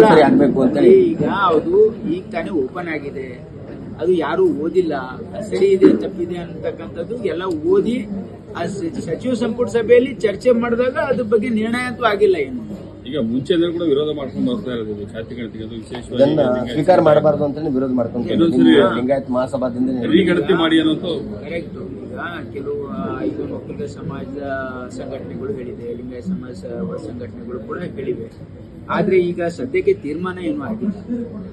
ಮುಖ್ಯಮಂತ್ರಿ ಆಗ್ಬೇಕು ಅಂತ. ಈಗ ಅದು ಈಗ ತಾನೇ ಓಪನ್ ಆಗಿದೆ, ಅದು ಯಾರು ಓದಿಲ್ಲ, ಸರಿ ಇದೆ ತಪ್ಪಿದೆ ಅಂತಕ್ಕಂಥದ್ದು ಎಲ್ಲ ಓದಿ ಆ ಸಚಿವ ಸಂಪುಟ ಸಭೆಯಲ್ಲಿ ಚರ್ಚೆ ಮಾಡಿದಾಗ ಅದ್ರ ಬಗ್ಗೆ ನಿರ್ಣಯ ಅಂತೂ ಆಗಿಲ್ಲ. ಏನು ಈಗ ಮುಂಚೆ ಕೂಡ ವಿರೋಧ ಮಾಡ್ಕೊಂಡು ಬರ್ತಾ ಇರೋದು ಜಾತಿ ಗಣತಿಗೆ, ಅದು ವಿಶೇಷವಾಗಿ ಸ್ವೀಕಾರ ಮಾಡಬಾರ್ದು ಅಂತ ವಿರೋಧ ಮಾಡ್ಕೊಂಡು ಲಿಂಗಾಯತ್ ಮಹಾಸಭಾದಿಂದ ಗಣತಿ ಮಾಡಿ ಅನ್ನೋದು ಕರೆಕ್ಟ್. ಈಗ ಕೆಲವು ಇದು ಒಕ್ಕಲಿಗ ಸಮಾಜದ ಸಂಘಟನೆಗಳು ಹೇಳಿದೆ, ಲಿಂಗಾಯತ ಸಮಾಜ ಸಂಘಟನೆಗಳು ಕೂಡ ಹೇಳಿವೆ. ಆದ್ರೆ ಈಗ ಸದ್ಯಕ್ಕೆ ತೀರ್ಮಾನ ಏನೂ ಆಗಿಲ್ಲ.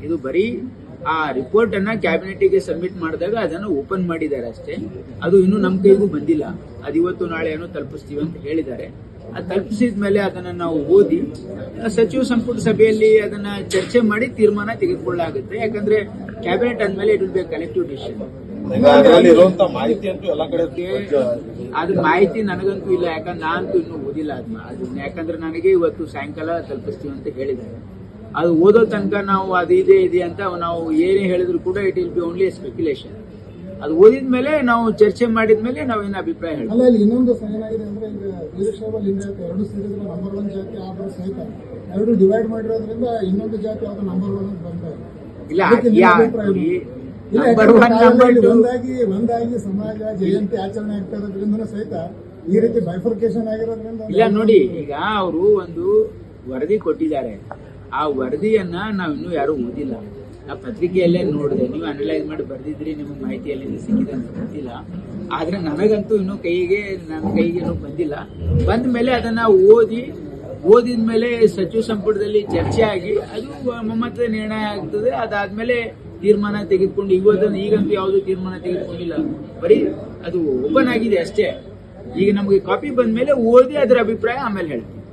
ಇದು ಬರೀ ಆ ರಿಪೋರ್ಟ್ ಅನ್ನ ಕ್ಯಾಬಿನೆಟ್ಗೆ ಸಬ್ಮಿಟ್ ಮಾಡಿದಾಗ ಅದನ್ನು ಓಪನ್ ಮಾಡಿದ್ದಾರೆ ಅಷ್ಟೇ. ಅದು ಇನ್ನೂ ನಮ್ಮ ಕೈಗೂ ಬಂದಿಲ್ಲ. ಅದು ಇವತ್ತು ನಾಳೆ ಏನೋ ತಲುಪಿಸ್ತೀವಿ ಅಂತ ಹೇಳಿದ್ದಾರೆ. ಅದು ತಲುಪಿಸಿದ ಮೇಲೆ ಅದನ್ನ ನಾವು ಓದಿ ಸಚಿವ ಸಂಪುಟ ಸಭೆಯಲ್ಲಿ ಅದನ್ನ ಚರ್ಚೆ ಮಾಡಿ ತೀರ್ಮಾನ ತೆಗೆದುಕೊಳ್ಳಲಾಗುತ್ತೆ. ಯಾಕಂದ್ರೆ ಕ್ಯಾಬಿನೆಟ್ ಅಂದ್ಮೇಲೆ it will be collective decision. ಅದ್ರ ಮಾಹಿತಿ ನನಗಂತೂ ಇಲ್ಲ, ಯಾಕಂದ್ರೆ ನಾನಂತೂ ಇನ್ನೂ ಓದಿಲ್ಲ ಅದನ್ನ. ಯಾಕಂದ್ರೆ ನನಗೆ ಇವತ್ತು ಸಾಯಂಕಾಲ ತಲುಪಿಸ್ತೀವಿ ಅಂತ ಹೇಳಿದ್ದಾರೆ. ಅದು ಓದೋ ತನಕ ನಾವು ಅದು ಇದೆ ಅಂತ ನಾವು ಏನೇ ಹೇಳಿದ್ರು ಕೂಡ it will be only speculation. ಅದು ಓದಿದ್ಮೇಲೆ ನಾವು ಚರ್ಚೆ ಮಾಡಿದ್ಮೇಲೆ ನಾವೇನು ಅಭಿಪ್ರಾಯ ಹೇಳ್ತೀವಿ. ಅಲ್ಲ, ಇನ್ನೊಂದು ಏನಾಗಿದೆ ಅಂದ್ರೆ ಈಗ ವೀರಶೈವ ಲಿಂಗಾಯತ ಎರಡು ಸೇರಿದ್ರೆ ನಂಬರ್ 1 ಜಾತಿ ಆದರೂ ಸಹಿತ ಎರಡು ಡಿವೈಡ್ ಮಾಡಿರೋದ್ರಿಂದ ಇನ್ನೊಂದು ಜಾತಿ ಯಾವ್ದು ನಂಬರ್ 1 ಅಂತ ಬಂದ ಇಲ್ಲ. ಒಂದಾಗಿ ಸಮಾಜ ಜಯಂತಿ ಆಚರಣೆ ಆಗ್ತಾ ಇರೋದ್ರಿಂದ ಸಹಿತ ಈ ರೀತಿ ಬೈಫರ್ಕೇಶನ್ ಆಗಿರೋದ್ರಿಂದ ಇಲ್ಲ ನೋಡಿ, ಈಗ ಅವರು ಒಂದು ವರದಿ ಕೊಟ್ಟಿದ್ದಾರೆ. ಆ ವರದಿಯನ್ನ ನಾವಿನ್ನೂ ಯಾರು ಓದಿಲ್ಲ. ಆ ಪತ್ರಿಕೆಯಲ್ಲೇ ನೋಡಿದೆ, ನೀವು ಅನಲೈಸ್ ಮಾಡಿ ಬರ್ದಿದ್ರಿ, ನಿಮಗೆ ಮಾಹಿತಿ ಎಲ್ಲಿಂದ ಸಿಕ್ಕಿದೆ ಅಂತ ಗೊತ್ತಿಲ್ಲ. ಆದ್ರೆ ನನಗಂತೂ ಇನ್ನೂ ನನ್ನ ಕೈಗೆ ಬಂದಿಲ್ಲ. ಬಂದ ಮೇಲೆ ಅದನ್ನ ಓದಿದ ಮೇಲೆ ಸಚಿವ ಸಂಪುಟದಲ್ಲಿ ಚರ್ಚೆ ಆಗಿ ಅದು ಒಮ್ಮತದ ನಿರ್ಣಯ ಆಗ್ತದೆ. ಅದಾದ್ಮೇಲೆ ತೀರ್ಮಾನ ತೆಗೆದುಕೊಂಡು ಈಗಂತೂ ಯಾವುದೂ ತೀರ್ಮಾನ ತೆಗೆದುಕೊಂಡಿಲ್ಲ. ಬರೀ ಅದು ಓಪನ್ ಆಗಿದೆ ಅಷ್ಟೇ. ಈಗ ನಮಗೆ ಕಾಪಿ ಬಂದ ಮೇಲೆ ಓದಿ ಅದರ ಅಭಿಪ್ರಾಯ ಆಮೇಲೆ ಹೇಳ್ತೀವಿ.